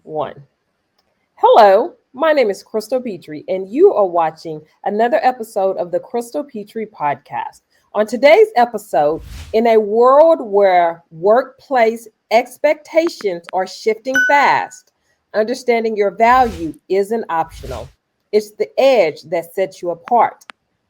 One. Hello, my name is Crystal Petry, and you are watching another episode of the Crystal Petry Podcast. On today's episode, in a world where workplace expectations are shifting fast, understanding your value isn't optional. It's the edge that sets you apart.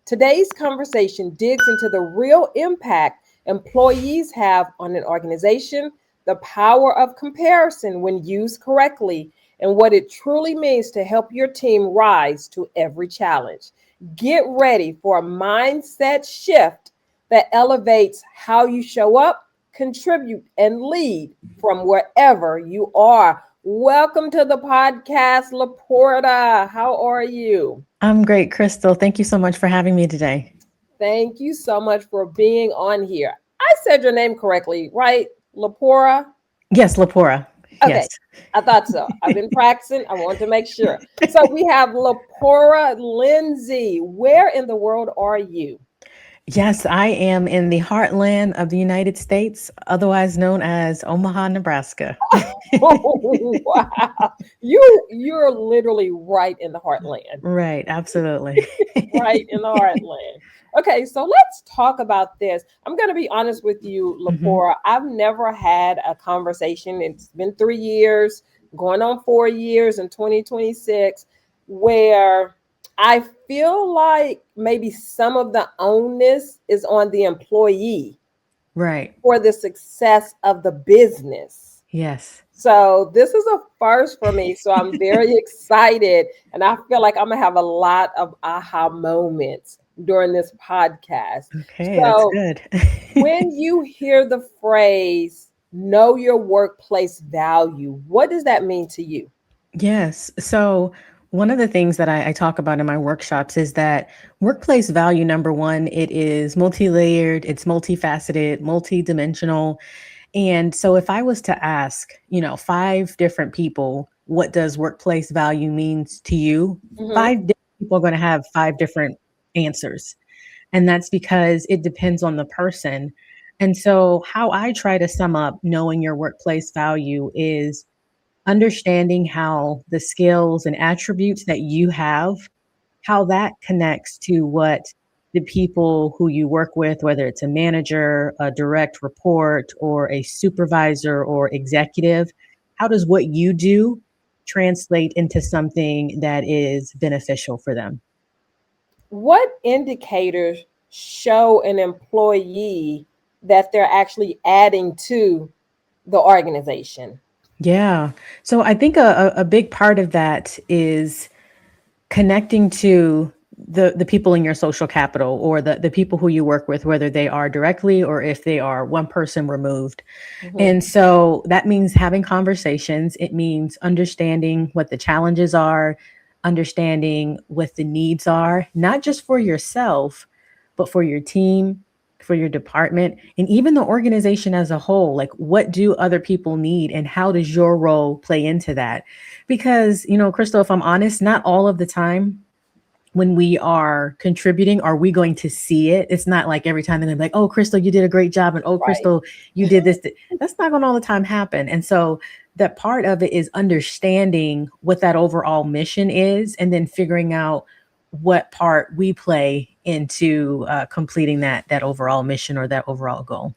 Today's conversation digs into the real impact employees have on an organization, the power of comparison when used correctly, and what it truly means to help your team rise to every challenge. Get ready for a mindset shift that elevates how you show up, contribute, and lead from wherever you are. Welcome to the podcast, LaPora. How are you? I'm great, Crystal. Thank you so much for having me today. Thank you so much for being on here. I said your name correctly, right? LaPora? Yes, LaPora. Okay, Yes. I thought so. I've been practicing. I want to make sure. So we have LaPora Lindsey. Where in the world are you? Yes, I am in the heartland of the United States, otherwise known as Omaha, Nebraska. Oh, wow. You're literally right in the heartland. Right, absolutely. Right in the heartland. Okay, so let's talk about this. I'm going to be honest with you, Mhm. LaPora. I've never had a conversation. It's been 3 years, going on 4 years in 2026, where I feel like maybe some of the onus is on the employee Right. for the success of the business. Yes. So this is a first for me. So I'm very excited. And I feel like I'm going to have a lot of aha moments during this podcast. Okay, that's So good. when you hear the phrase, know your workplace value, what does that mean to you? Yes. So one of the things that I talk about in my workshops is that workplace value, number one, it is multi-layered, it's multifaceted, multi-dimensional. And so if I was to ask, five different people, what does workplace value means to you? Mhm. Five different people are going to have five different answers. And that's because it depends on the person. And so how I try to sum up knowing your workplace value is understanding how the skills and attributes that you have, how that connects to what the people who you work with, whether it's a manager, a direct report, or a supervisor or executive, how does what you do translate into something that is beneficial for them? What indicators show an employee that they're actually adding to the organization? Yeah. So I think a big part of that is connecting to the people in your social capital or the people who you work with, whether they are directly or if they are one person removed. Mhm. And so that means having conversations. It means understanding what the challenges are, understanding what the needs are, not just for yourself, but for your team, for your department, and even the organization as a whole. Like, what do other people need, and how does your role play into that? Because, Crystal, if I'm honest, not all of the time when we are contributing, are we going to see it? It's not like every time they're gonna be like, oh, Crystal, you did a great job. And oh, Right. Crystal, you did this. That's not gonna all the time happen. And so that part of it is understanding what that overall mission is and then figuring out what part we play into completing that overall mission or that overall goal.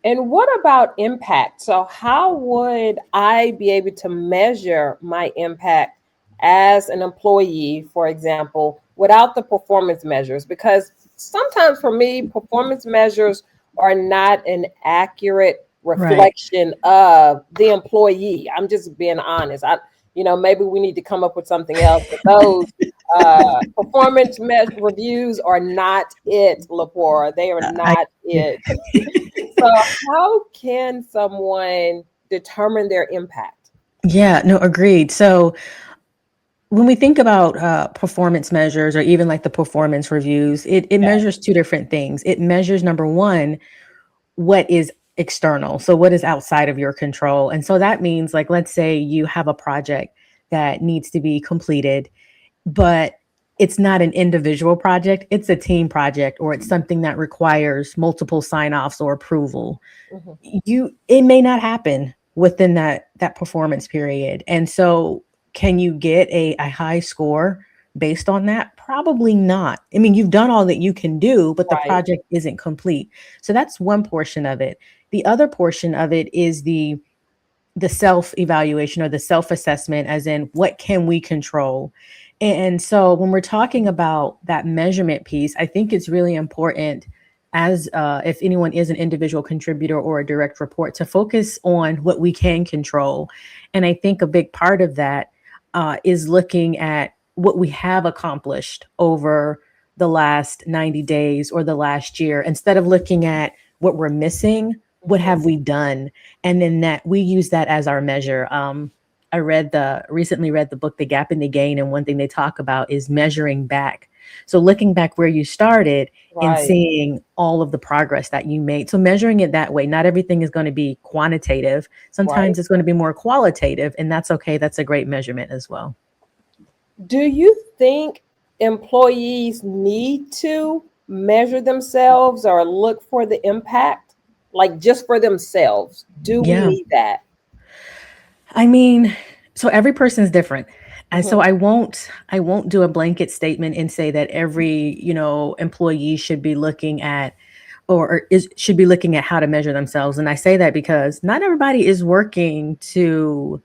And what about impact? So, how would I be able to measure my impact as an employee, for example, without the performance measures? Because sometimes for me, performance measures are not an accurate Right. reflection of the employee. I'm just being honest. Maybe we need to come up with something else. But those performance reviews are not it, Lapora. They are I not it. So, how can someone determine their impact? Yeah, no, agreed. So when we think about performance measures or even like the performance reviews, it Okay. measures two different things. It measures, number one, what is external. So what is outside of your control. And so that means, like, let's say you have a project that needs to be completed, but it's not an individual project, it's a team project, or it's something that requires multiple sign-offs or approval. Mhm. It may not happen within that performance period. And so can you get a high score based on that? Probably not. I mean, you've done all that you can do, but the Right. project isn't complete. So that's one portion of it. The other portion of it is the self evaluation or the self assessment, as in what can we control. And so when we're talking about that measurement piece, I think it's really important, as if anyone is an individual contributor or a direct report, to focus on what we can control. And I think a big part of that is looking at what we have accomplished over the last 90 days or the last year, instead of looking at what we're missing. What Mhm. have we done? And then that we use that as our measure. I recently read the book The Gap and the Gain, and one thing they talk about is measuring back. So looking back where you started and Right. seeing all of the progress that you made. So measuring it that way. Not everything is going to be quantitative. Right. Sometimes it's going to be more qualitative, and that's okay. That's a great measurement as well. Do you think employees need to measure themselves or look for the impact? Like just for themselves? Do we Yeah. need that? I mean, so every person is different. And so Mhm. I won't do a blanket statement and say that every, employee should be looking at should be looking at how to measure themselves. And I say that because not everybody is working to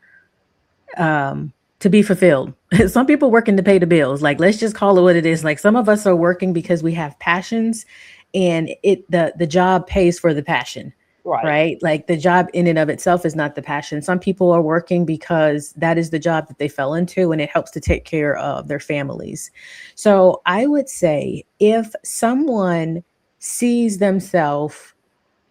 be fulfilled. Some people working to pay the bills. Like, let's just call it what it is. Like, some of us are working because we have passions, and the job pays for the passion, Right. right? Like, the job in and of itself is not the passion. Some people are working because that is the job that they fell into, and it helps to take care of their families. So I would say, if someone sees themselves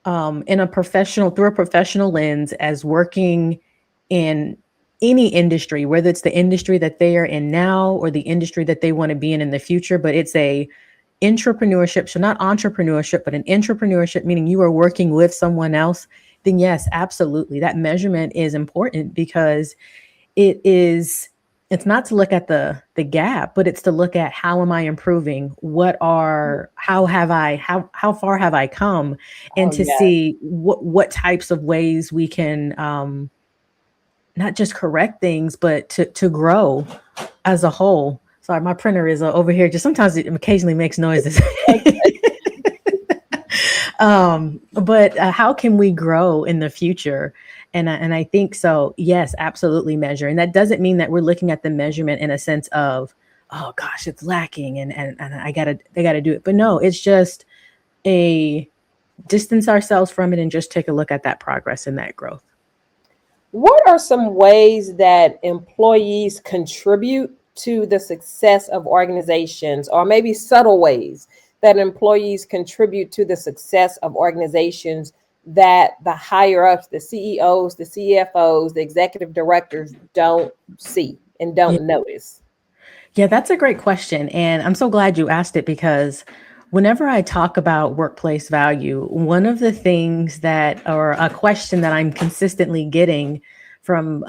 in a professional through a professional lens as working in any industry, whether it's the industry that they are in now or the industry that they want to be in the future, but it's a entrepreneurship, so not entrepreneurship, but an entrepreneurship, meaning you are working with someone else, then yes, absolutely. That measurement is important because it is it's not to look at the gap, but it's to look at how am I improving? What are how have I how far have I come? And Oh, to yes. see what types of ways we can not just correct things, but to grow as a whole. Sorry, my printer is over here. Just sometimes it occasionally makes noises. Okay. But how can we grow in the future? And I think so. Yes, absolutely measure. And that doesn't mean that we're looking at the measurement in a sense of, oh gosh, it's lacking, and they gotta do it. But no, it's just a distance ourselves from it and just take a look at that progress and that growth. What are some ways that employees contribute to the success of organizations, or maybe subtle ways that employees contribute to the success of organizations that the higher ups, the CEOs, the CFOs, the executive directors don't see and Yeah. don't notice? Yeah, that's a great question. And I'm so glad you asked it because whenever I talk about workplace value, one of the things or a question that I'm consistently getting from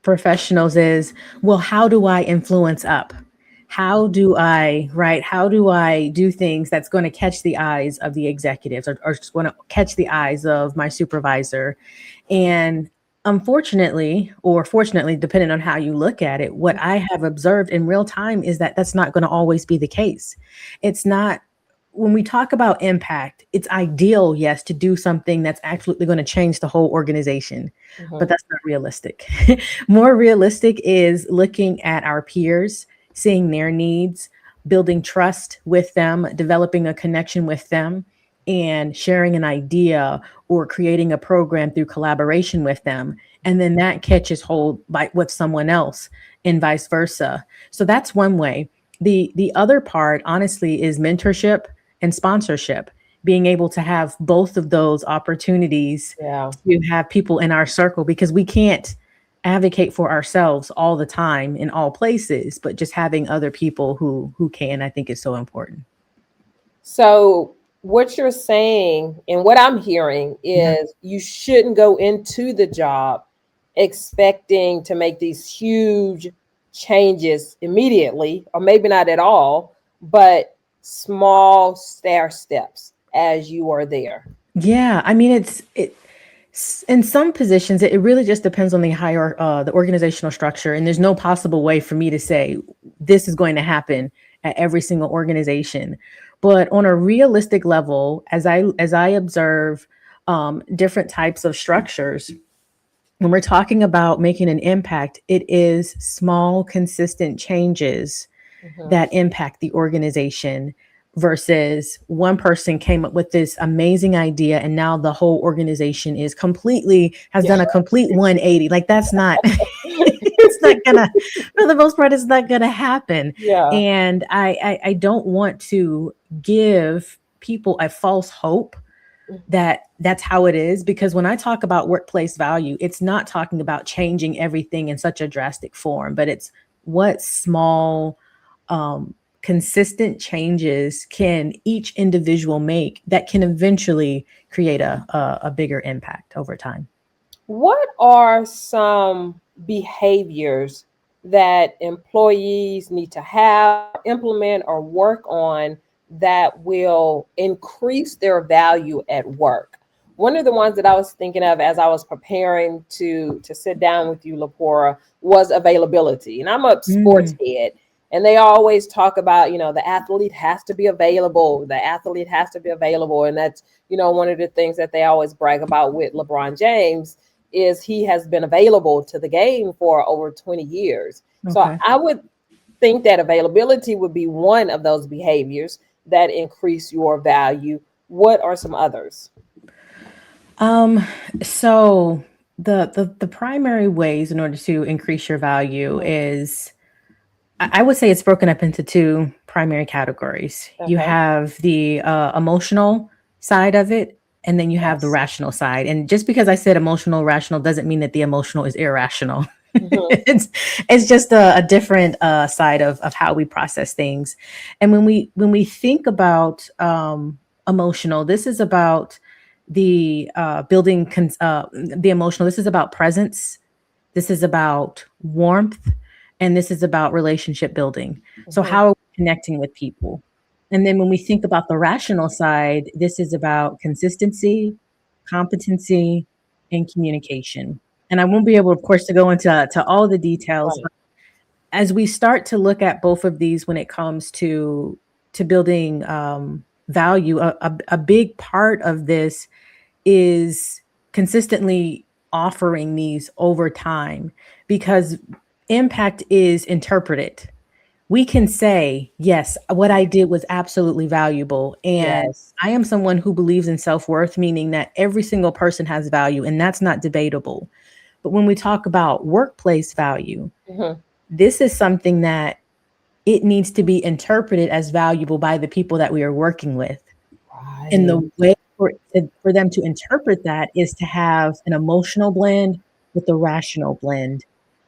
professionals is, well, how do I influence up? How do I do things that's going to catch the eyes of the executives, or just going to catch the eyes of my supervisor? And unfortunately, or fortunately, depending on how you look at it, what I have observed in real time is that that's not going to always be the case. It's not. When we talk about impact, it's ideal, yes, to do something that's absolutely going to change the whole organization, but Mhm. that's not realistic. More realistic is looking at our peers, seeing their needs, building trust with them, developing a connection with them, and sharing an idea or creating a program through collaboration with them. And then that catches hold with someone else, and vice versa. So that's one way. The other part, honestly, is mentorship and sponsorship, being able to have both of those opportunities Yeah. to have people in our circle, because we can't advocate for ourselves all the time in all places, but just having other people who can, I think, is so important. So, what you're saying and what I'm hearing Yeah. is you shouldn't go into the job expecting to make these huge changes immediately, or maybe not at all, but small stair steps as you are there. Yeah, I mean, In some positions, it really just depends on the organizational structure, and there's no possible way for me to say this is going to happen at every single organization. But on a realistic level, as I observe different types of structures, when we're talking about making an impact, it is small, consistent changes Mhm. that impact the organization versus one person came up with this amazing idea and now the whole organization is completely has Yeah. done a complete 180. Like that's not it's not gonna, for the most part, it's not gonna happen. Yeah. And I don't want to give people a false hope that that's how it is, because when I talk about workplace value, it's not talking about changing everything in such a drastic form, but it's what small consistent changes can each individual make that can eventually create a bigger impact over time. What are some behaviors that employees need to have, implement, or work on that will increase their value at work? One of the ones that I was thinking of as I was preparing to sit down with you, LaPora, was availability. And I'm a sports Mm, head, and they always talk about, the athlete has to be available. The athlete has to be available. And that's, one of the things that they always brag about with LeBron James is he has been available to the game for over 20 years. So okay. I would think that availability would be one of those behaviors that increase your value. What are some others? Um, so the primary ways in order to increase your value Mhm. is, I would say it's broken up into two primary categories. You Okay. have the emotional side of it, and then you have the Yes. rational side. And just because I said emotional, rational doesn't mean that the emotional is irrational. Hmm. It's just a different side of how we process things. And when we think about emotional, this is about the emotional. This is about presence. This is about warmth, and this is about relationship building. So, Hmm. how are we connecting with people? And then when we think about the rational side, this is about consistency, competency, and communication. And I won't be able, of course, to go into all the details, Right. but as we start to look at both of these when it comes to building value, a big part of this is consistently offering these over time, because impact is interpreted. We can say, yes, what I did was absolutely valuable. And Yes. I am someone who believes in self worth, meaning that every single person has value, and that's not debatable. But when we talk about workplace value, Hmm. this is something that it needs to be interpreted as valuable by the people that we are working with. And Right. the way for them to interpret that is to have an emotional blend with a rational blend.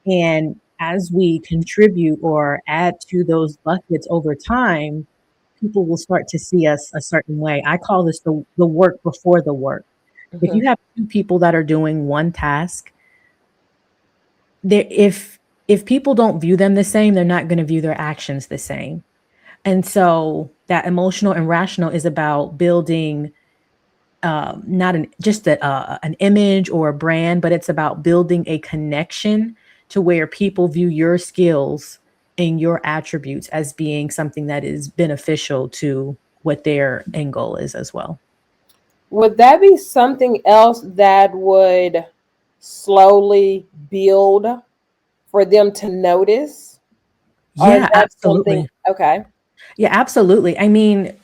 And as we contribute or add to those buckets over time, people will start to see us a certain way. I call this the work before the work. If Hmm. you have two people that are doing one task, there if people don't view them the same, they're not going to view their actions the same. And so that emotional and rational is about building not just an image or a brand, but it's about building a connection to where people view your skills and your attributes as being something that is beneficial to what their end goal is as well. Would that be something else that would slowly build for them to notice? Or is Yeah, that something? absolutely. Okay. Yeah, absolutely. I mean,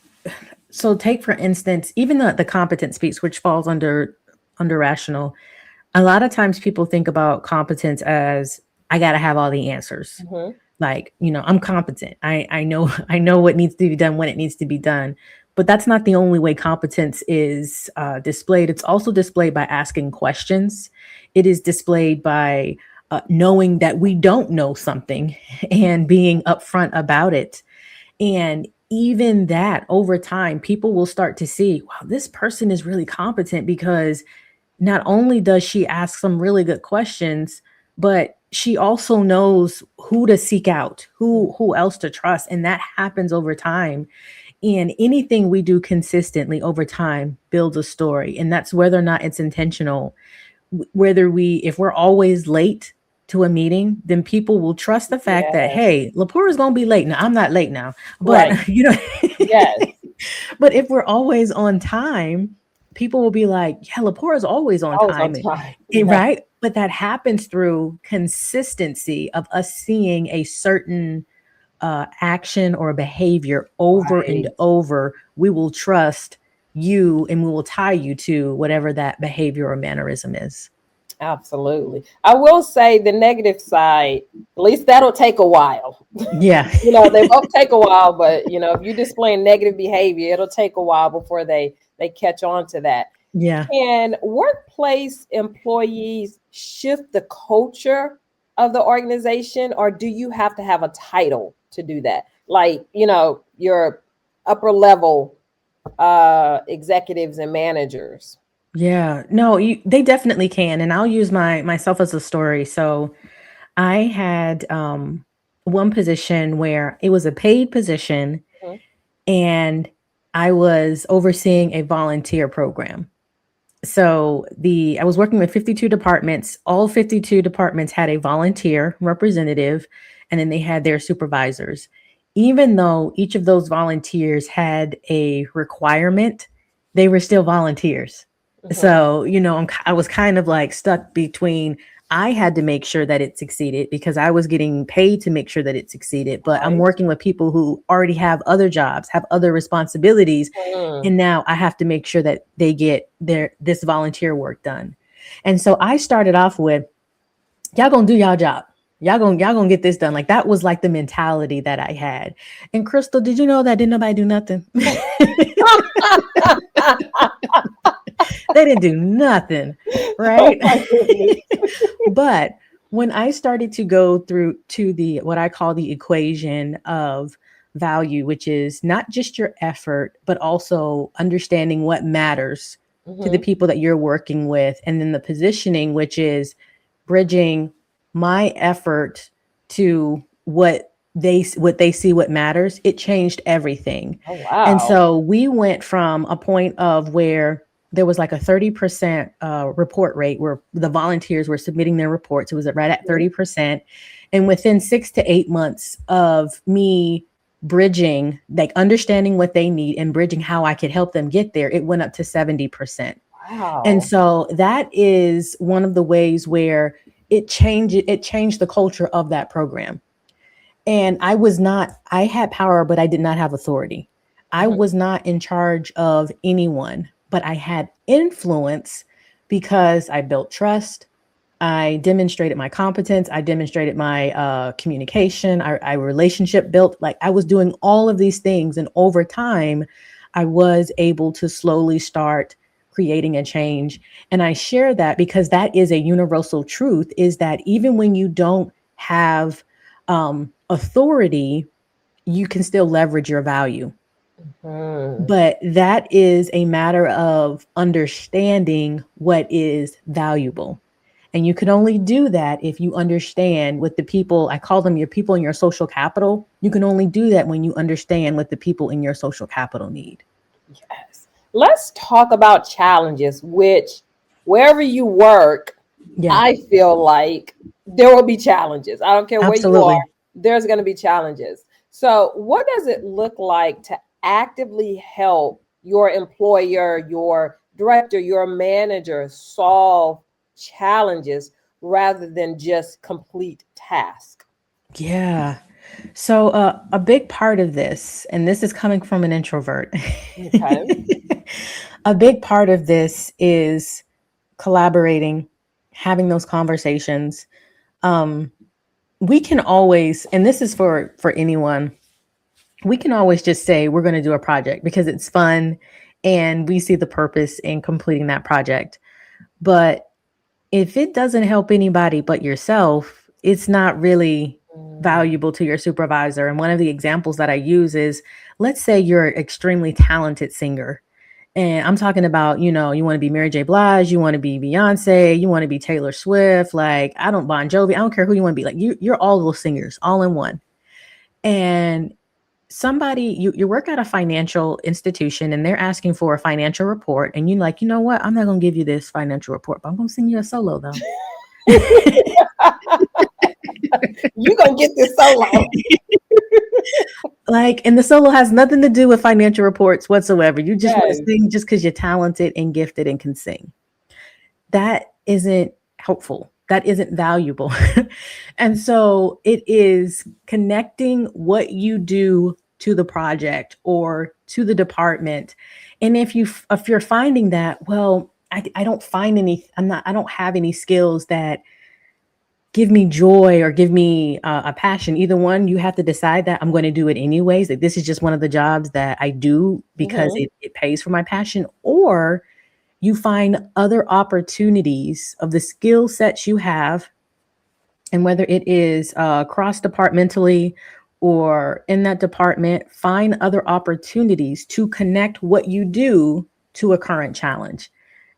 so take for instance, even the competence piece, which falls under rational. A lot of times people think about competence as I got to have all the answers. Hmm. Like, I'm competent. I know I know what needs to be done when it needs to be done. But that's not the only way competence is displayed. It's also displayed by asking questions. It is displayed by knowing that we don't know something and being upfront about it. And even that, over time, people will start to see, wow, this person is really competent, because not only does she ask some really good questions, but she also knows who to seek out, who else to trust, and that happens over time. And anything we do consistently over time builds a story. And that's whether or not it's intentional. If we're always late to a meeting, then people will trust the fact that, Yes. hey, LaPora is going to be late. Now, I'm not late now, Right. but you know, Yes. but if we're always on time, people will be like, yeah, LaPora is always on Always on time. time. Yes. Right. But that happens through consistency of us seeing a certain action or behavior over and Right. over. We will trust you and we will tie you to whatever that behavior or mannerism is. Absolutely. I will say the negative side, at least that'll take a while. Yeah. They both take a while, but if you're displaying negative behavior, it'll take a while before they catch on to that. Yeah. Can workplace employees shift the culture of the organization, or do you have to have a title to do that? Like, your upper level executives and managers. Yeah. No, they definitely can. And I'll use myself as a story. So I had one position where it was a paid position Mhm. and I was overseeing a volunteer program. So I was working with 52 departments. All 52 departments had a volunteer representative, and then they had their supervisors. Even though each of those volunteers had a requirement, they were still volunteers. Mhm. So, I was kind of like stuck between, I had to make sure that it succeeded because I was getting paid to make sure that it succeeded. But I'm Right. working with people who already have other jobs, have other responsibilities, Mm. and now I have to make sure that they get this volunteer work done. And so I started off with, y'all gonna do y'all job. Y'all gonna get this done. Like that was like the mentality that I had. And Crystal, did you know that didn't nobody do nothing? They didn't do nothing, Oh right? my goodness. But when I started to go through to the what I call the equation of value, which is not just your effort, but also understanding what matters to the Mhm. people that you're working with, and then the positioning, which is bridging my effort to what they see what matters. It changed everything. Oh And wow. so we went from a point of where there was like a 30% report rate where the volunteers were submitting their reports. It was right at Mhm. 30%. And within 6 to 8 months of me bridging, like understanding what they need and bridging how I could help them get there, it went up to 70%. And Wow. so that is one of the ways where it changed the culture of that program. And I had power, but I did not have authority. I Mhm. was not in charge of anyone, but I had influence because I built trust. I demonstrated my competence. I demonstrated my communication. I relationship built. Like I was doing all of these things. And over time, I was able to slowly start creating a change. And I share that because that is a universal truth, is that even when you don't have authority, you can still leverage your value. Mhm. But that is a matter of understanding what is valuable. And you can only do that if you understand what the people, I call them your people in your social capital. You can only do that when you understand what the people in your social capital need. Yes. Let's talk about challenges, which wherever you work, Yeah, I feel like there will be challenges. I don't care where you are, absolutely. there's going to be challenges. So, what does it look like to actively help your employer, your director, your manager solve challenges rather than just complete tasks? Yeah. So, a big part of this, and this is coming from an introvert, Okay. a big part of this is collaborating, having those conversations. Um, we can always, and this is for anyone, we can always just say we're going to do a project because it's fun and we see the purpose in completing that project. But if it doesn't help anybody but yourself, it's not really Mm. valuable to your supervisor. And one of the examples that I use is, let's say you're an extremely talented singer. And I'm talking about, you want to be Mary J. Blige, you want to be Beyonce, you want to be Taylor Swift, like I don't Bon Jovi, I don't care who you want to be. Like you're all those singers all in one. And somebody, you work at a financial institution and they're asking for a financial report, and you're like, you know what, I'm not going to give you this financial report, but I'm going to send you a solo though. You gonna get this solo. Like, and the solo has nothing to do with financial reports whatsoever. You just want to Yes. sing just because you're talented and gifted and can sing. That isn't helpful. That isn't valuable. And so it is connecting what you do to the project or to the department. And if you're finding that, well, I don't find any, I don't have any skills that give me joy or give me a passion. Either one, you have to decide that I'm going to do it anyways. Like, this is just one of the jobs that I do because Mm-hmm. it pays for my passion. Or you find other opportunities of the skill sets you have, and whether it is cross departmentally or in that department, find other opportunities to connect what you do to a current challenge.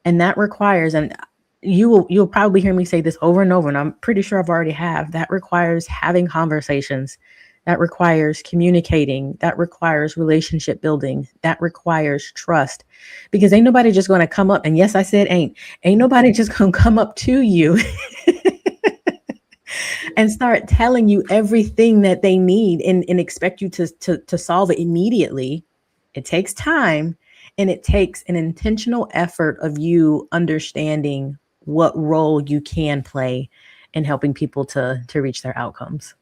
And that requires, and you'll probably hear me say this over and over, and I'm pretty sure I've already have, that requires having conversations, that requires communicating, that requires relationship building, that requires trust. Because ain't nobody just going to come up, and yes, I said ain't nobody just going to come up to you and start telling you everything that they need, and expect you to solve it immediately. It takes time, and it takes an intentional effort of you understanding what role you can play in helping people to reach their outcomes.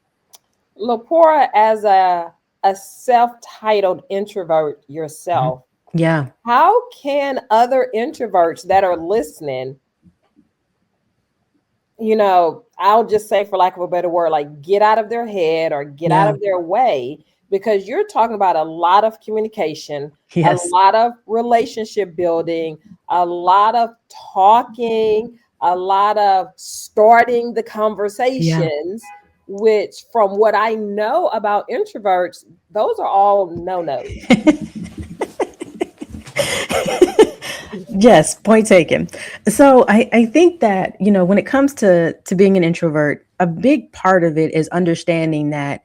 LaPora, as a self-titled introvert Mhm. yourself, Yeah. how can other introverts that are listening, I'll just say, for lack of a better word, like, get out of their head or get out Yeah. of their way, because you're talking about a lot of communication, a Yes. lot of relationship building, a lot of talking, a lot of starting the Yeah. conversations, which, from what I know about introverts, those are all no-nos. Yes, point taken. So I think that, when it comes to being an introvert, a big part of it is understanding that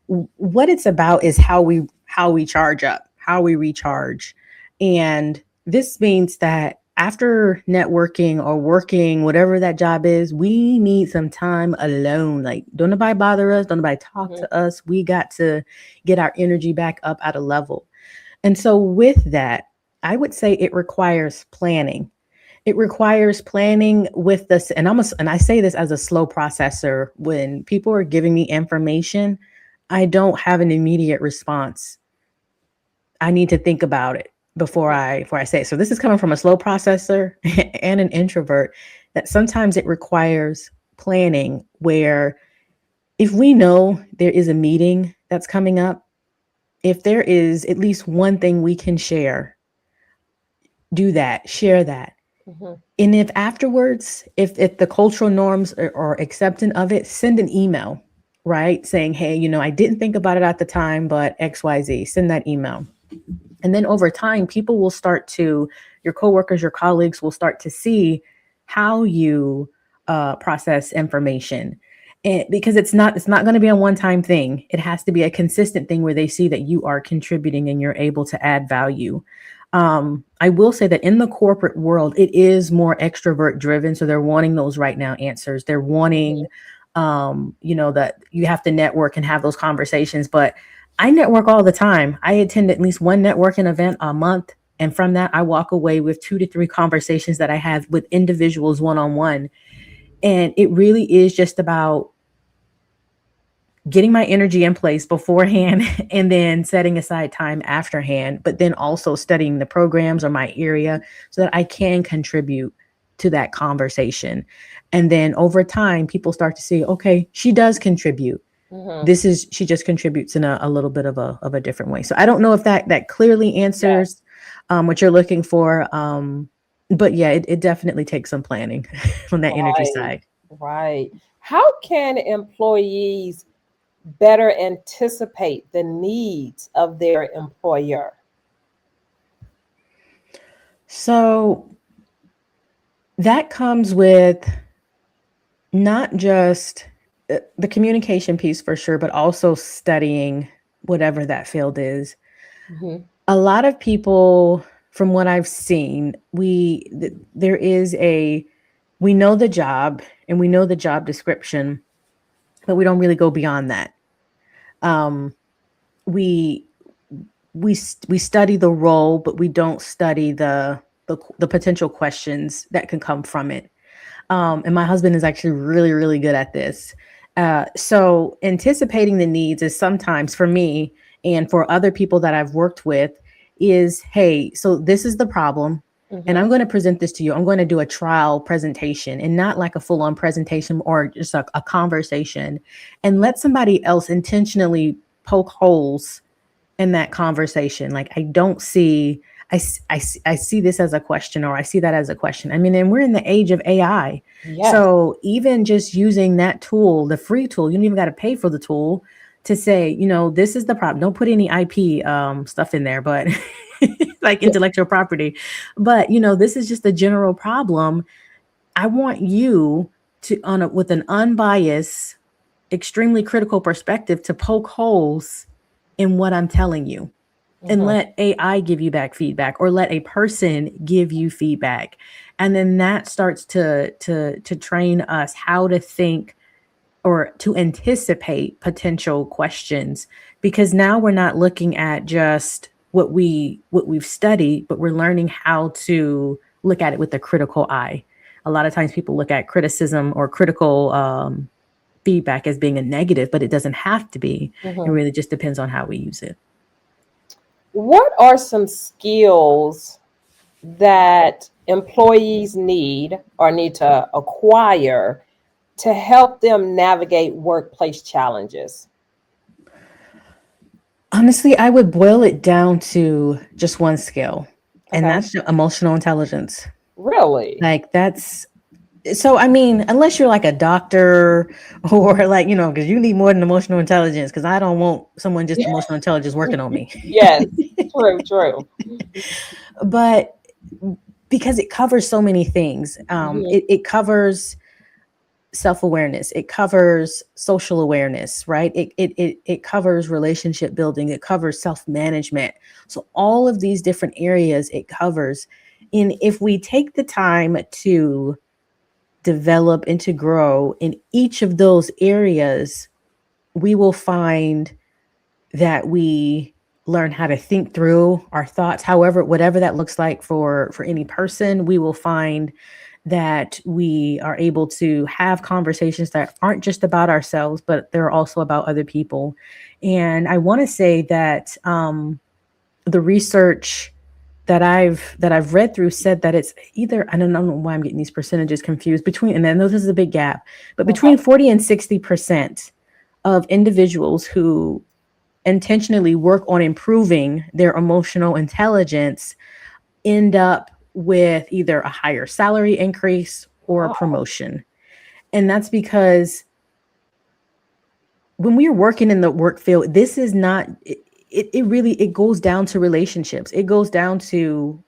what it's about is how we charge up, how we recharge. And this means that after networking or working, whatever that job is, we need some time alone. Like, don't nobody bother us, don't nobody talk Mhm. to us. We got to get our energy back up at a level. And so with that, I would say it requires planning. It requires planning with this, and I say this as a slow processor. When people are giving me information, I don't have an immediate response. I need to think about it before I say it. So this is coming from a slow processor and an introvert, that sometimes it requires planning, where if we know there is a meeting that's coming up, if there is at least one thing we can share, do that, share that. Mhm. And if afterwards, if the cultural norms are accepting of it, send an email, right? Saying, hey, I didn't think about it at the time, but XYZ, send that email. And then over time, people will start to, your coworkers, your colleagues will start to see how you process information. And because it's not going to be a one-time thing. It has to be a consistent thing where they see that you are contributing and you're able to add value. I will say that in the corporate world, it is more extrovert driven. So they're wanting those right now answers. They're wanting, that you have to network and have those conversations. But I network all the time. I attend at least one networking event a month. And from that, I walk away with 2 to 3 conversations that I have with individuals one on one. And it really is just about getting my energy in place beforehand and then setting aside time afterhand, but then also studying the programs or my area so that I can contribute to that conversation. And then over time, people start to see, okay, she does contribute. Mhm. She just contributes in a little bit of a different way. So I don't know if that clearly Yes. answers what you're looking for. But yeah, it definitely takes some planning from that energy Right. side. Right. How can employees better anticipate the needs of their employer? So that comes with not just the communication piece for sure, but also studying whatever that field is. Mm-hmm. A lot of people, from what I've seen, there is we know the job and we know the job description, but we don't really go beyond that. Um, we we study the role, but we don't study the potential questions that can come from it. And my husband is actually really, really good at this. So anticipating the needs is sometimes for me and for other people that I've worked with is, hey, so this is the problem. And I'm Mm-hmm. going to present this to you. I'm going to do a trial presentation and not like a full on presentation or just a conversation, and let somebody else intentionally poke holes in that conversation. Like, I don't see, I see this as a question, or I see that as a question. I mean, and we're in the age of AI. Yes. So even just using that tool, the free tool, you don't even got to pay for the tool to say, this is the problem. Don't put any IP stuff in there, but like Yeah. intellectual property. But, this is just a general problem. I want you to, with an unbiased, extremely critical perspective, to poke holes in what I'm telling you, and Mm-hmm. let AI give you back feedback, or let a person give you feedback. And then that starts to train us how to think or to anticipate potential questions, because now we're not looking at just what we've studied, but we're learning how to look at it with a critical eye. A lot of times people look at criticism or critical feedback as being a negative, but it doesn't have to be. It Mm-hmm. really just depends on how we use it. What are some skills that employees need or need to acquire to help them navigate workplace challenges? Honestly, I would boil it down to just one skill, and Okay. that's emotional intelligence. Really? Like, that's so, I mean, unless you're like a doctor or like, because you need more than emotional intelligence, because I don't want someone just emotional intelligence working on me. Yes. True, true. But because it covers so many things, Mhm. it covers self-awareness, it covers social awareness, right? It covers relationship building, it covers self-management. So all of these different areas it covers. And if we take the time to develop and to grow in each of those areas, we will find that we learn how to think through our thoughts, however, whatever that looks like for any person. We will find that we are able to have conversations that aren't just about ourselves, but they're also about other people. And I want to say that the research that I've read through said that it's either, I don't know why I'm getting these percentages confused, between, and then this is a big gap, but between Okay. 40 and 60% of individuals who intentionally work on improving their emotional intelligence end up with either a higher salary increase or a Wow. promotion. And that's because when we are working in the work field, this is not, it really, it goes down to relationships. It goes down to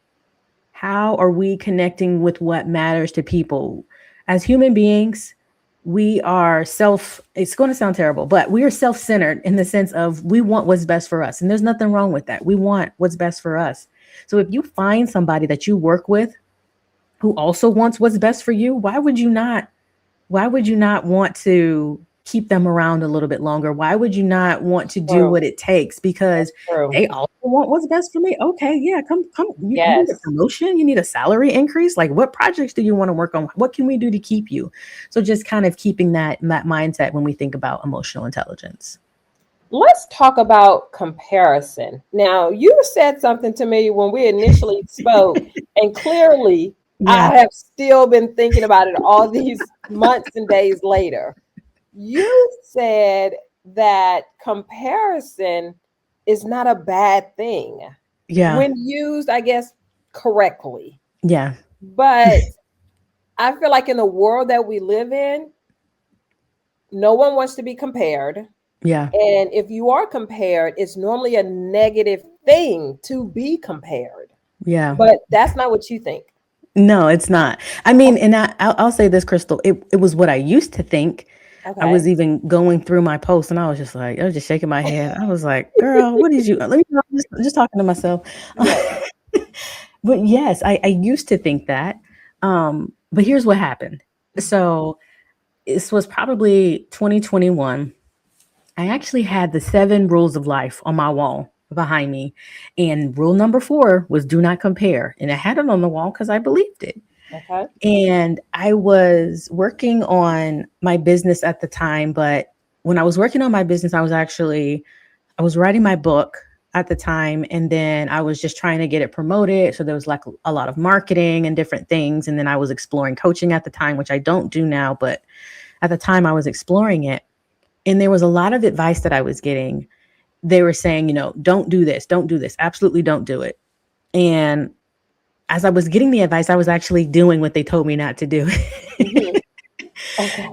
how are we connecting with what matters to people. As human beings, we are it's going to sound terrible, but we are self-centered in the sense of we want what's best for us. And there's nothing wrong with that. We want what's best for us. So if you find somebody that you work with who also wants what's best for you, why would you not want to keep them around a little bit longer? Why would you not want to do True. what it takes? Because That's true. they also want what's best for me. Okay, yeah, come. You need a Yes. promotion. You need a salary increase. Like, what projects do you want to work on? What can we do to keep you? So just kind of keeping that mindset when we think about emotional intelligence. Let's talk about comparison. Now, you said something to me when we initially spoke, and clearly Yeah, I have still been thinking about it all these months and days later. You said that comparison is not a bad thing yeah, when used, I guess, correctly. yeah, But I feel like in the world that we live in, no one wants to be compared. yeah, And if you are compared, it's normally a negative thing to be compared. yeah. But that's not what you think. No, it's not. I mean, and I'll say this, Crystal. It was what I used to think. I Okay. was even going through my post and I was just shaking my head. I was like, girl, what did you, let me, just talking to myself. Yeah. But yes, I used to think that. But here's what happened. So this was probably 2021. I actually had the 7 rules of life on my wall behind me. And rule number 4 was do not compare. And I had it on the wall because I believed it. Okay. And I was working on my business at the time. But when I was working on my business, I was writing my book at the time. And then I was just trying to get it promoted. So there was like a lot of marketing and different things. And then I was exploring coaching at the time, which I don't do now. But at the time I was exploring it. And there was a lot of advice that I was getting. They were saying, don't do this, absolutely don't do it. And as I was getting the advice, I was actually doing what they told me not to do. Hmm. Okay.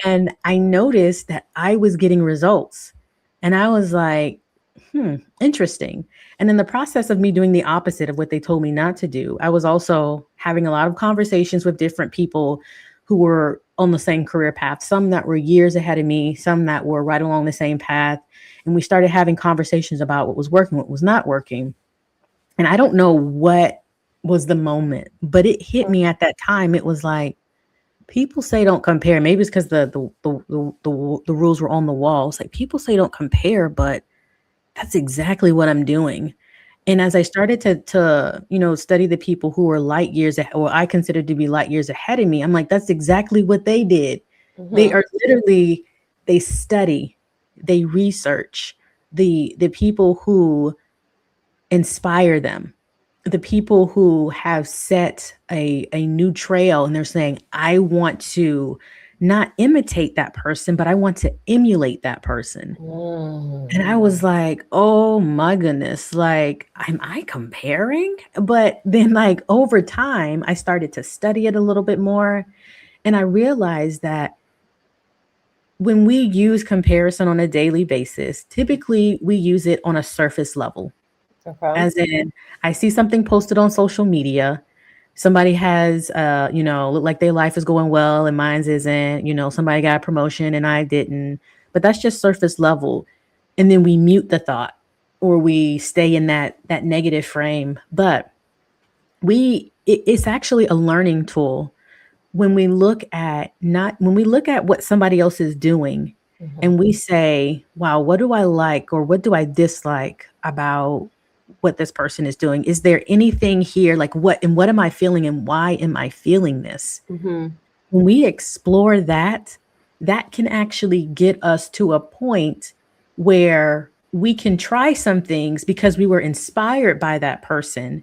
And I noticed that I was getting results. And I was like, interesting. And in the process of me doing the opposite of what they told me not to do, I was also having a lot of conversations with different people who were on the same career path, some that were years ahead of me, some that were right along the same path. And we started having conversations about what was working, what was not working. And I don't know what was the moment, but it hit me at that time. It was like, people say don't compare. Maybe it's because the rules were on the wall. It's like people say don't compare, but that's exactly what I'm doing. And as I started to study the people who were light years ahead, or I considered to be light years ahead of me, I'm like, that's exactly what they did. They Hmm. are literally, they study, they research the people who inspire them, the people who have set a new trail, and they're saying, I want to not imitate that person, but I want to emulate that person. And Mm. I was like, oh my goodness, like, am I comparing? But then, like, over time, I started to study it a little bit more. And I realized that when we use comparison on a daily basis, typically we use it on a surface level. Okay. As in, I see something posted on social media. Somebody has, look like their life is going well and mine's isn't. Somebody got a promotion and I didn't. But that's just surface level. And then we mute the thought, or we stay in that negative frame. But it's actually a learning tool when we look at not when we look at what somebody else is doing, Hmm. and we say, wow, what do I like or what do I dislike about what this person is doing? Is there anything here, like what am I feeling and why am I feeling this? Hmm. When we explore that, that can actually get us to a point where we can try some things because we were inspired by that person,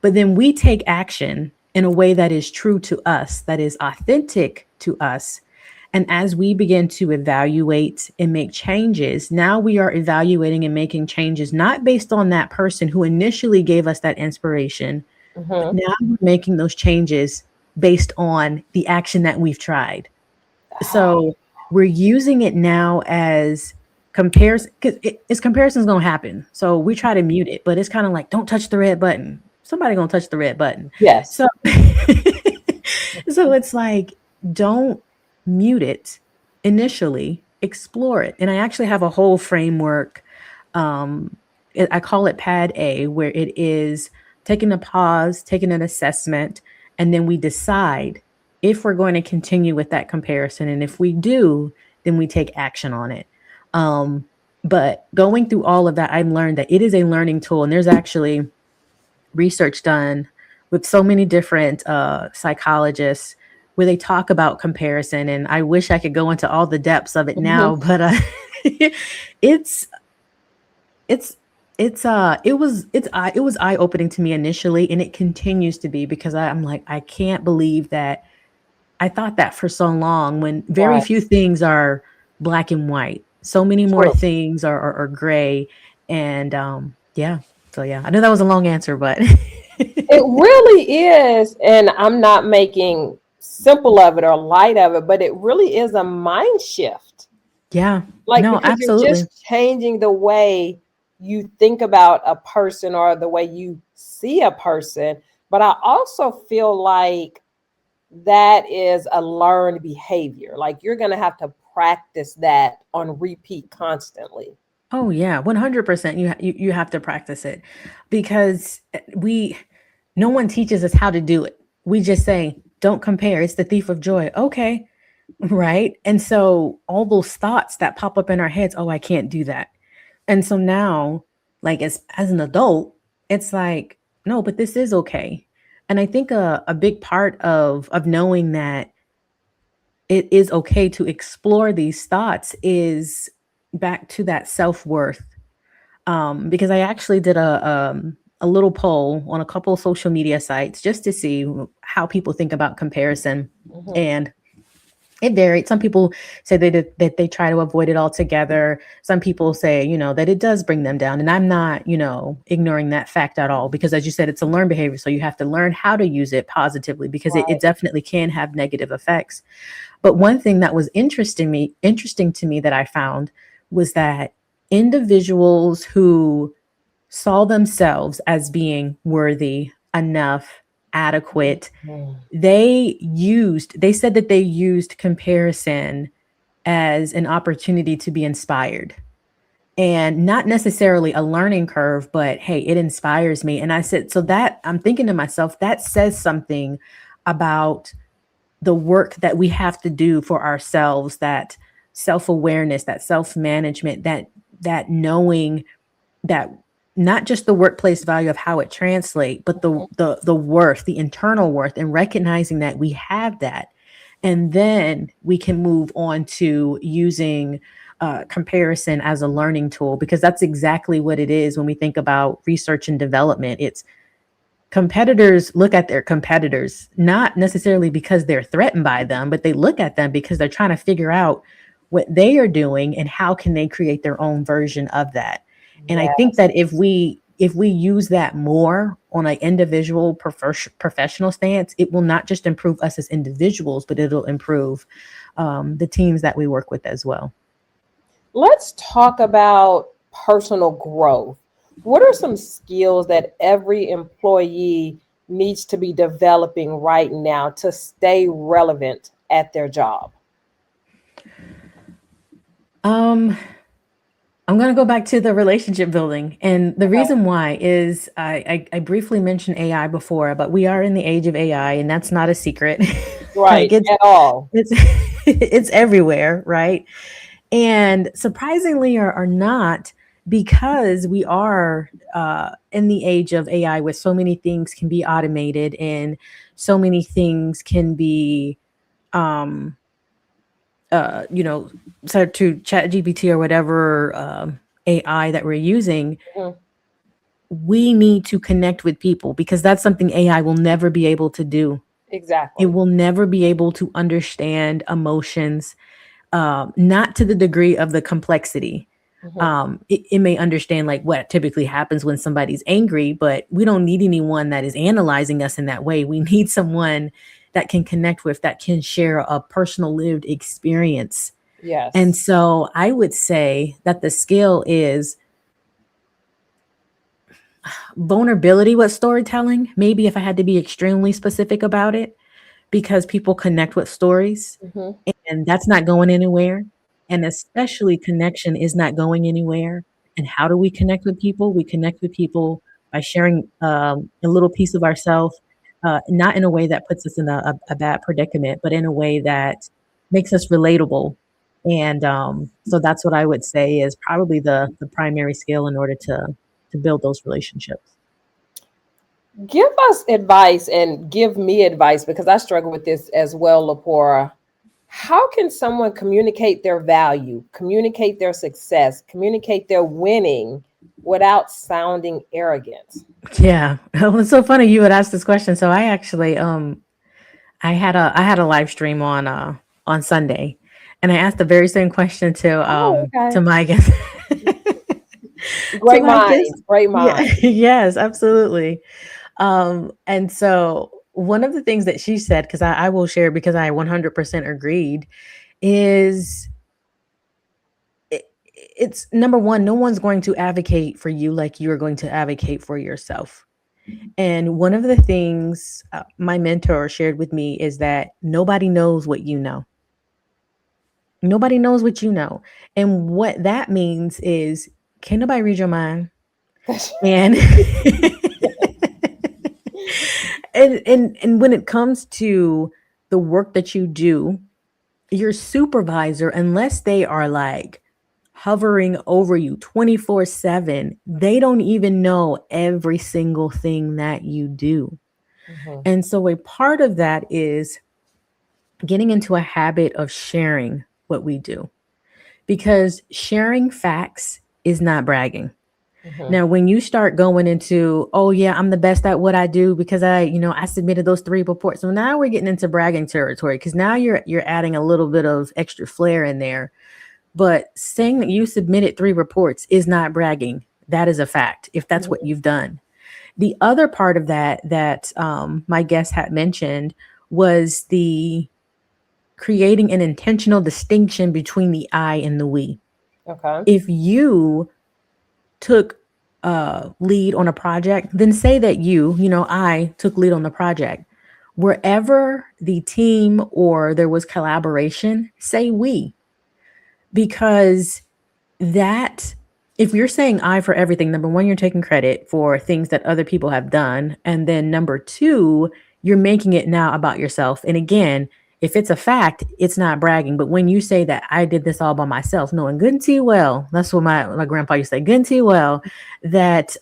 but then we take action in a way that is true to us, that is authentic to us. And as we begin to evaluate and make changes, now we are evaluating and making changes not based on that person who initially gave us that inspiration, but Hmm. now we're making those changes based on the action that we've tried. So we're using it now as comparison, because it's comparison's gonna happen. So we try to mute it, but it's kind of like, don't touch the red button. Somebody gonna touch the red button. Yes. So so it's like, don't mute it initially, explore it. And I actually have a whole framework. I call it pad A, where it is taking a pause, taking an assessment, and then we decide if we're going to continue with that comparison. And if we do, then we take action on it. Um, but going through all of that, I learned that it is a learning tool. And there's actually research done with so many different psychologists where they talk about comparison. And I wish I could go into all the depths of it Hmm. now, but it's it's it was eye opening to me initially, and it continues to be because I'm like, I can't believe that I thought that for so long when very Right. few things are black and white. So many more True. things are gray. And yeah. So yeah, I know that was a long answer, but It really is. And I'm not making simple of it or light of it, but it really is a mind shift. yeah. Like, No, because you're absolutely. just changing the way you think about a person or the way you see a person. But I also feel like that is a learned behavior. Like, you're going to have to practice that on repeat constantly? Oh yeah, 100%. You have to practice it because we no one teaches us how to do it. We just say, "Don't compare. It's the thief of joy." Okay, right? And so all those thoughts that pop up in our heads, "Oh, I can't do that." And so now, like as an adult, it's like, "No, but this is okay." And I think a big part of knowing that it is okay to explore these thoughts is back to that self-worth. Because I actually did a little poll on a couple of social media sites just to see how people think about comparison. Hmm. And it varied. Some people say that they try to avoid it altogether. Some people say, that it does bring them down. And I'm not, ignoring that fact at all, because as you said, it's a learned behavior. So you have to learn how to use it positively, because it Right. definitely can have negative effects. But one thing that was interesting to me that I found was that individuals who saw themselves as being worthy, enough, adequate, Mhm. they said that they used comparison as an opportunity to be inspired, and not necessarily a learning curve, but hey, it inspires me. And I said, so that I'm thinking to myself, that says something about the work that we have to do for ourselves, that self-awareness, that self-management, that knowing that not just the workplace value of how it translates, but the worth, the internal worth, and recognizing that we have that. And then we can move on to using comparison as a learning tool, because that's exactly what it is when we think about research and development. It's competitors look at their competitors, not necessarily because they're threatened by them, but they look at them because they're trying to figure out what they are doing and how can they create their own version of that. And I think Yes. that if we use that more on an individual professional stance, it will not just improve us as individuals, but it'll improve the teams that we work with as well. Let's talk about personal growth. What are some skills that every employee needs to be developing right now to stay relevant at their job? Um, I'm going to go back to the relationship building. And the Okay. reason why is I briefly mentioned AI before, but we are in the age of AI, and that's not a secret. Like Right, at all. it's, it's everywhere, right? And surprisingly or not, because we are in the age of AI, where so many things can be automated and so many things can be, um, you know, set to chat GPT or whatever AI that we're using, Mhm. we need to connect with people, because that's something AI will never be able to do. It Exactly. will never be able to understand emotions, not to the degree of the complexity. Mhm. It may understand like what typically happens when somebody's angry, but we don't need anyone that is analyzing us in that way. We need someone that can connect with, that can share a personal lived experience. And Yes. so I would say that the skill is vulnerability with storytelling. Maybe if I had to be extremely specific about it, because people connect with stories, Mhm. and that's not going anywhere. And especially connection is not going anywhere. And how do we connect with people? We connect with people by sharing a little piece of ourselves, not in a way that puts us in a bad predicament, but in a way that makes us relatable. And so that's what I would say is probably the primary skill in order to build those relationships. Give us advice and give me advice because I struggle with this as well, LaPora. How can someone communicate their value, communicate their success, communicate their winning without sounding arrogant? Yeah. It's so funny you would ask this question. So I actually I had a live stream on Sunday, and I asked the very same question Oh, to okay. my guest. To Great my guest. minds, great Yeah, minds. yes, absolutely. And so one of the things that she said, because I will share because I 100% agreed, is it's number one, no one's going to advocate for you like you're going to advocate for yourself. And one of the things my mentor shared with me is that nobody knows what you know. Nobody knows what you know. And what that means is, can nobody read your mind? And and when it comes to the work that you do, your supervisor, unless they are like hovering over you 24/7, they don't even know every single thing that you do. Mhm. And so a part of that is getting into a habit of sharing what we do, because sharing facts is not bragging. Mhm. Now, when you start going into, oh yeah, I'm the best at what I do because I submitted those 3 reports. So now we're getting into bragging territory, because now you're adding a little bit of extra flair in there. But saying that you submitted 3 reports is not bragging. That is a fact, if that's what Mhm. you've done. The other part of that my guest had mentioned was the creating an intentional distinction between the I and the we. Okay. If you took lead on a project, then say that I took lead on the project. Wherever the team or there was collaboration, say we, because that if you're saying I for everything, number one, you're taking credit for things that other people have done. And then number two, you're making it now about yourself. And again, if it's a fact, it's not bragging. But when you say that I did this all by myself, knowing good and too well, that's what my grandpa used to say, good and too well, that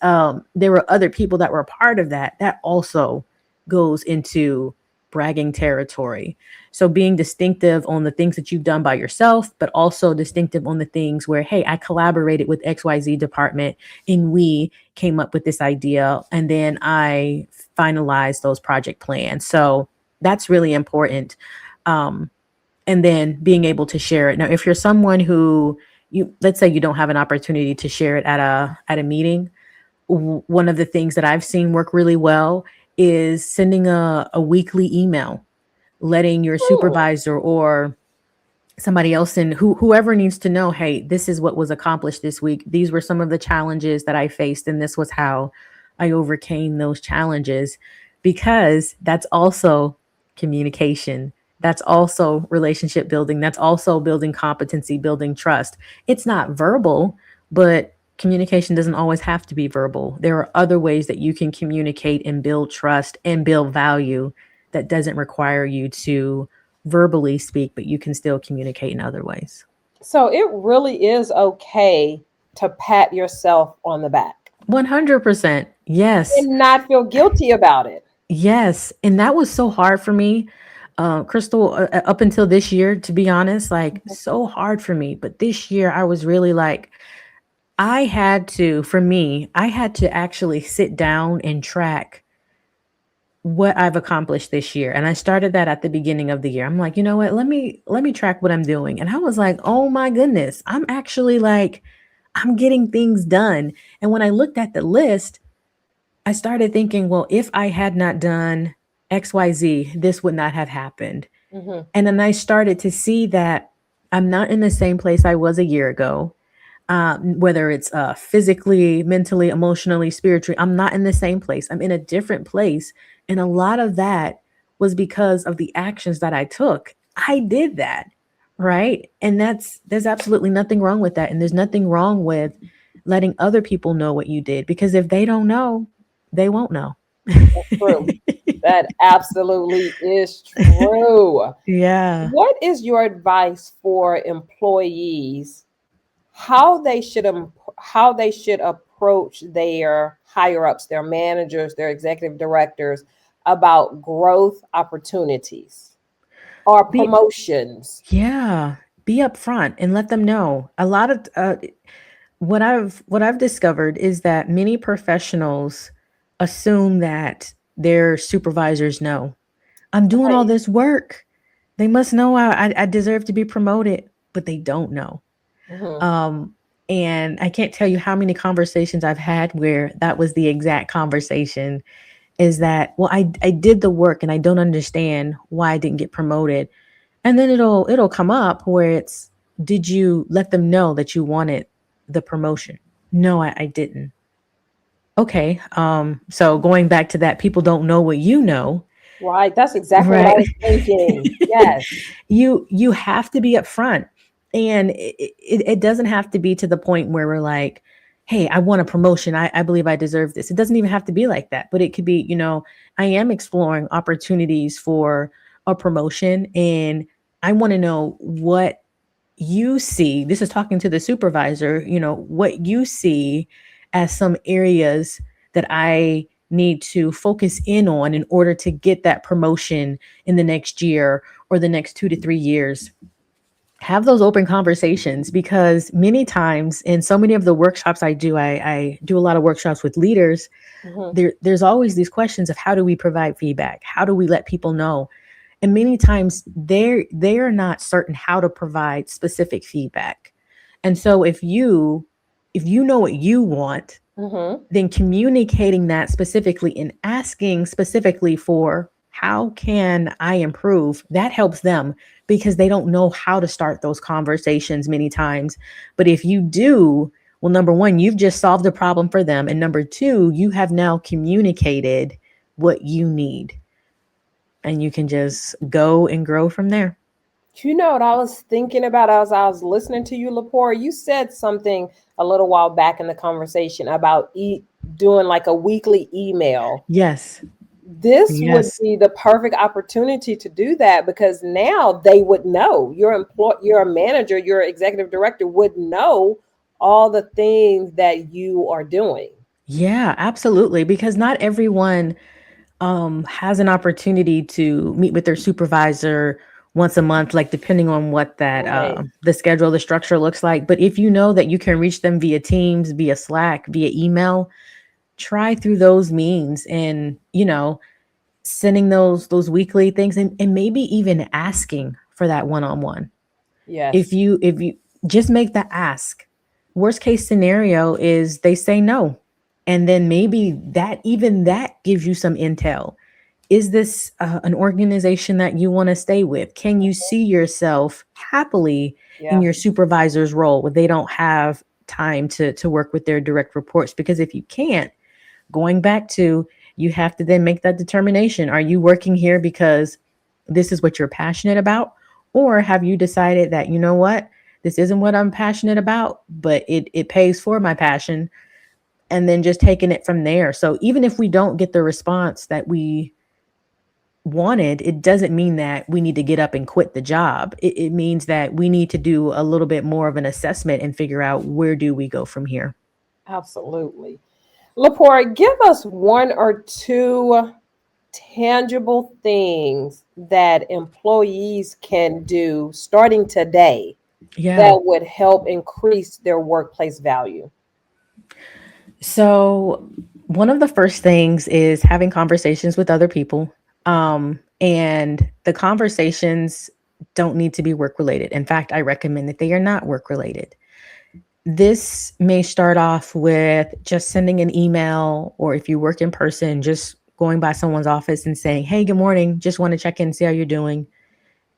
there were other people that were a part of that, that also goes into bragging territory. So being distinctive on the things that you've done by yourself, but also distinctive on the things where, hey, I collaborated with XYZ department and we came up with this idea and then I finalized those project plans. So that's really important. Um, and then being able to share it. Now, if you're someone who let's say you don't have an opportunity to share it at a meeting, one of the things that I've seen work really well is sending a weekly email, letting your Hmm. supervisor or somebody else in whoever needs to know, hey, this is what was accomplished this week. These were some of the challenges that I faced, and this was how I overcame those challenges. Because that's also communication. That's also relationship building. That's also building competency, building trust. It's not verbal, but communication doesn't always have to be verbal. There are other ways that you can communicate and build trust and build value that doesn't require you to verbally speak, but you can still communicate in other ways. So it really is okay to pat yourself on the back 100%. Yes. and not feel guilty about it. Yes. And that was so hard for me, Crystal, up until this year, to be honest, like so hard for me. But this year, I was really like, for me, I had to actually sit down and track what I've accomplished this year. And I started that at the beginning of the year. I'm like, you know what? Let me track what I'm doing. And I was like, "Oh my goodness. I'm actually like I'm getting things done." And when I looked at the list, I started thinking, well, if I had not done XYZ, this would not have happened. Hmm. And then I started to see that I'm not in the same place I was a year ago. Whether it's physically, mentally, emotionally, spiritually, I'm not in the same place. I'm in a different place. And a lot of that was because of the actions that I took. I did that, right? And there's absolutely nothing wrong with that. And there's nothing wrong with letting other people know what you did, because if they don't know, they won't know. That's true. That absolutely is true. Yeah. What is your advice for employees how they should how they should approach their higher ups, their managers, their executive directors about growth opportunities or Be promotions? yeah. Be upfront and let them know. A lot of what I've discovered is that many professionals assume that their supervisors know. I'm doing all Right. this work. They must know I deserve to be promoted, but they don't know. Hmm. Um, and I can't tell you how many conversations I've had where that was the exact conversation, is that, well, I did the work and I don't understand why I didn't get promoted. And then it'll come up where it's, did you let them know that you wanted the promotion? No, I didn't. Okay. So going back to that, people don't know what you know, Right. That's exactly what I right? was thinking. Yes. You have to be upfront. And it doesn't have to be to the point where we're like, hey, I want a promotion. I believe I deserve this. It doesn't even have to be like that. But it could be, I am exploring opportunities for a promotion, and I want to know what you see. This is talking to the supervisor, what you see as some areas that I need to focus in on in order to get that promotion in the next year or the next 2 to 3 years. Have those open conversations, because many times in so many of the workshops I do a lot of workshops with leaders. Mm-hmm. There's always these questions of, how do we provide feedback? How do we let people know? And many times they are not certain how to provide specific feedback. And so if you know what you want, Mm-hmm. then communicating that specifically and asking specifically for, how can I improve, that helps them, because they don't know how to start those conversations many times. But if you do, well, number one, you've just solved a problem for them. And number two, you have now communicated what you need, and you can just go and grow from there. You know what I was thinking about as I was listening to you, LaPora? You said something a little while back in the conversation about doing like a weekly email. Yes. This would Yes. be the perfect opportunity to do that, because now they would know, your manager, your executive director would know all the things that you are doing. Yeah, absolutely. Because not everyone has an opportunity to meet with their supervisor once a month, like depending on what that Right. the schedule, the structure looks like. But if you know that you can reach them via Teams, via Slack, via email, try through those means, and sending those weekly things, and maybe even asking for that one-on-one. if Yes. you if you just make the ask. Worst case scenario is they say no, and then maybe that gives you some intel. Is this an organization that you want to stay with? Can you see yourself happily in Yeah. your supervisor's role, where they don't have time to work with their direct reports? Because if you can't, going back to, you have to then make that determination. Are you working here because this is what you're passionate about? Or have you decided that, you know what, this isn't what I'm passionate about, but it pays for my passion, and then just taking it from there. So even if we don't get the response that we wanted, it doesn't mean that we need to get up and quit the job. It means that we need to do a little bit more of an assessment and figure out, where do we go from here. Absolutely. LaPora, give us one or two tangible things that employees can do starting today Yeah. that would help increase their workplace value. So, one of the first things is having conversations with other people. And the conversations don't need to be work related. In fact, I recommend that they are not work related. This may start off with just sending an email, or if you work in person, just going by someone's office and saying, hey, good morning, just want to check in, see how you're doing,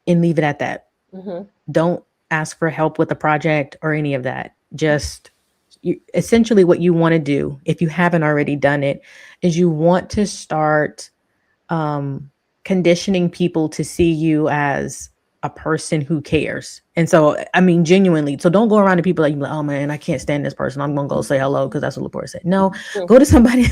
and leave it at that. Mm-hmm. Don't ask for help with the project or any of that. Just essentially what you want to do, if you haven't already done it, is you want to start um, conditioning people to see you as a person who cares. And so, I mean, genuinely. So don't go around to people like, oh man, I can't stand this person, I'm gonna go say hello because that's what LaPorta said. No, go to somebody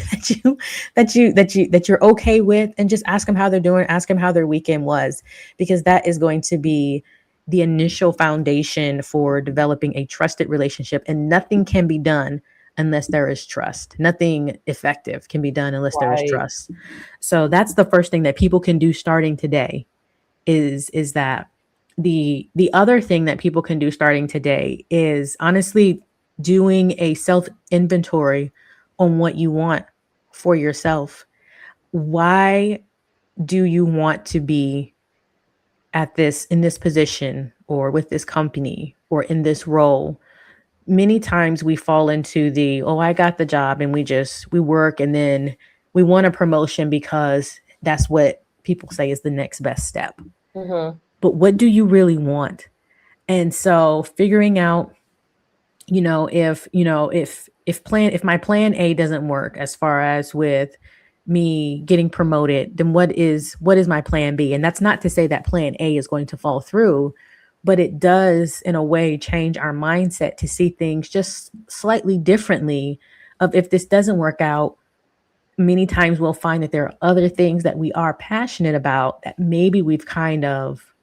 that you're okay with, and just ask them how they're doing. Ask them how their weekend was, because that is going to be the initial foundation for developing a trusted relationship. And nothing can be done unless there is trust. Nothing effective can be done unless there is Right. trust. So that's the first thing that people can do starting today, is that. The other thing that people can do starting today is honestly doing a self inventory on what you want for yourself. Why do you want to be at this in this position, or with this company, or in this role? Many times we fall into the, oh, I got the job, and we work, and then we want a promotion because that's what people say is the next best step. Mm-hmm. But what do you really want? And so figuring out, if my plan A doesn't work, as far as with me getting promoted, then what is my plan B? And that's not to say that plan A is going to fall through, but it does in a way change our mindset to see things just slightly differently. Of if this doesn't work out, many times we'll find that there are other things that we are passionate about that maybe we've kind of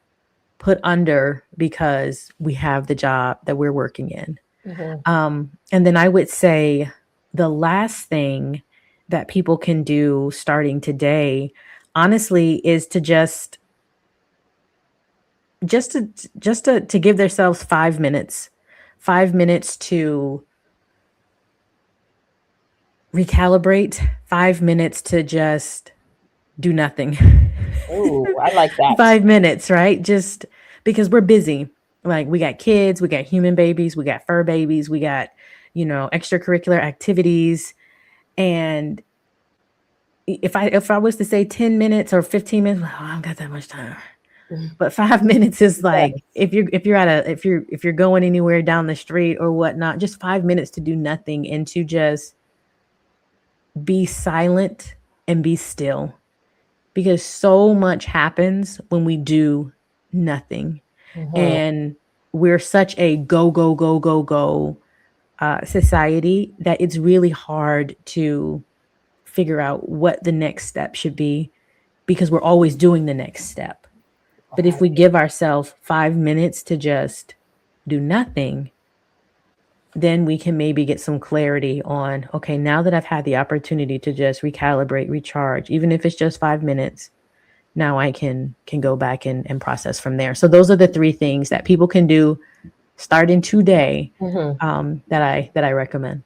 put under because we have the job that we're working in. Mm-hmm. And then I would say the last thing that people can do starting today, honestly, is to just to to give themselves 5 minutes, 5 minutes to recalibrate, 5 minutes to just do nothing. Oh, I like that. 5 minutes, right? Just because we're busy. Like we got kids, we got human babies, we got fur babies, we got, extracurricular activities. And if I was to say 10 minutes or 15 minutes, well, I don't got that much time. But 5 minutes is like Yes. if you're going anywhere down the street or whatnot, just 5 minutes to do nothing and to just be silent and be still, because so much happens when we do nothing. Mm-hmm. And we're such a go, go, go, go, go society that it's really hard to figure out what the next step should be because we're always doing the next step. But if Right. we give ourselves 5 minutes to just do nothing, then we can maybe get some clarity on, okay, now that I've had the opportunity to just recalibrate, recharge, even if it's just 5 minutes, now I can go back and process from there. So those are the three things that people can do starting today, Mm-hmm. that I recommend.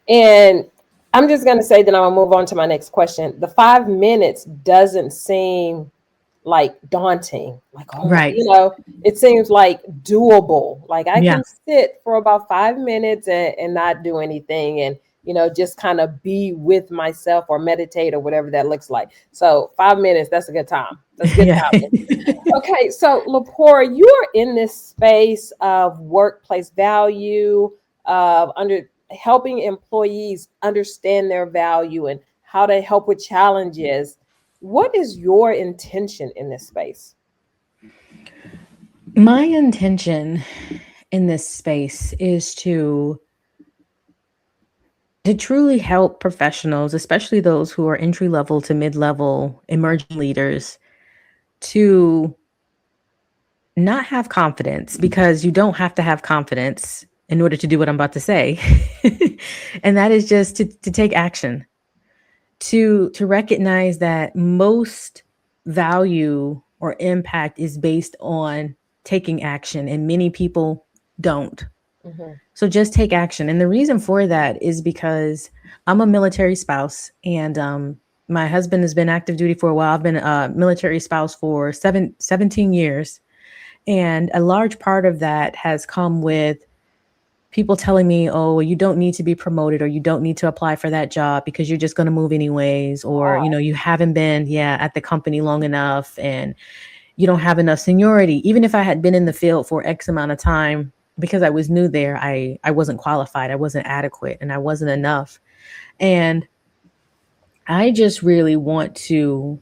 And I'm just going to say that I'm going to move on to my next question. The 5 minutes doesn't seem like daunting. Like, oh my, Right. it seems like doable. Like I Yeah. can sit for about 5 minutes and not do anything and, just kind of be with myself or meditate or whatever that looks like. So 5 minutes, that's a good time. That's good Yeah. time. Okay, so LaPora, you are in this space of workplace value, of under helping employees understand their value and how to help with challenges. What is your intention in this space? My intention in this space is to truly help professionals, especially those who are entry level to mid level emerging leaders, to not have confidence, because you don't have to have confidence in order to do what I'm about to say. And that is just to take action, to recognize that most value or impact is based on taking action, and many people don't. Mm-hmm. So just take action. And the reason for that is because I'm a military spouse, and my husband has been active duty for a while. I've been a military spouse for 17 years. And a large part of that has come with people telling me, oh, you don't need to be promoted, or you don't need to apply for that job because you're just going to move anyways. Or, Wow. you haven't been, at the company long enough, and you don't have enough seniority. Even if I had been in the field for X amount of time, because I was new there, I wasn't qualified, I wasn't adequate, and I wasn't enough. And I just really want to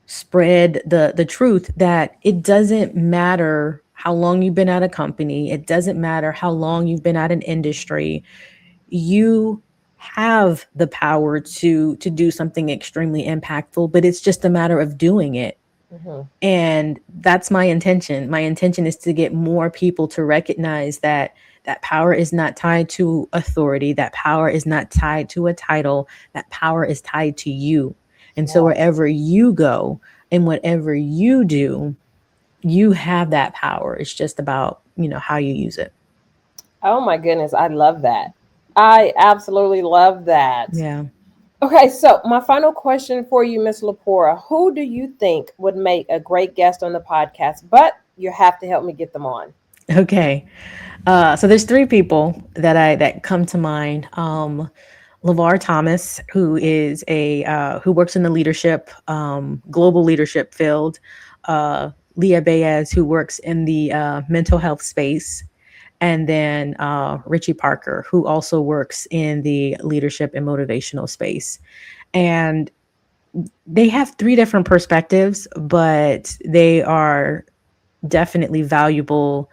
spread the truth that it doesn't matter how long you've been at a company. It doesn't matter how long you've been at an industry. You have the power to do something extremely impactful, but it's just a matter of doing it. Mm-hmm. And that's my intention. My intention is to get more people to recognize that power is not tied to authority. That power is not tied to a title. That power is tied to you. And so Yes. wherever you go and whatever you do, you have that power. It's just about, how you use it. Oh my goodness, I love that. I absolutely love that. Yeah. Okay, so my final question for you, Miss LaPora, who do you think would make a great guest on the podcast? But you have to help me get them on. Okay. So there's three people that come to mind. LeVar Thomas, who is who works in the leadership, global leadership field. Leah Baez, who works in the mental health space, and then Richie Parker, who also works in the leadership and motivational space. And they have three different perspectives, but they are definitely valuable.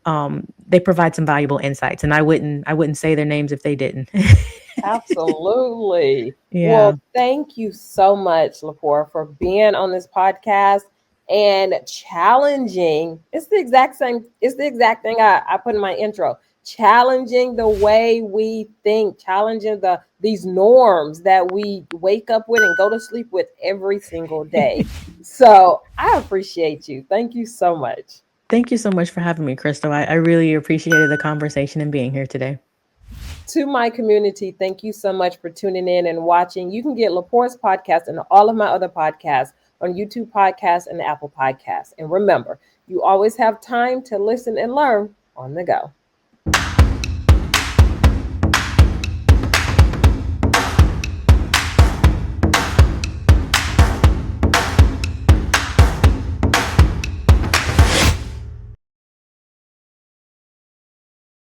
They provide some valuable insights, and I wouldn't say their names if they didn't. Absolutely. Yeah. Well, thank you so much, LaPora, for being on this podcast and challenging. It's the exact thing I put in my intro. Challenging the way we think, challenging these norms that we wake up with and go to sleep with every single day. So I appreciate you. Thank you so much. Thank you so much for having me, Crystal. I really appreciated the conversation and being here today. To my community, thank you so much for tuning in and watching. You can get LaPora's podcast and all of my other podcasts on YouTube Podcasts and Apple Podcasts. And remember, you always have time to listen and learn on the go.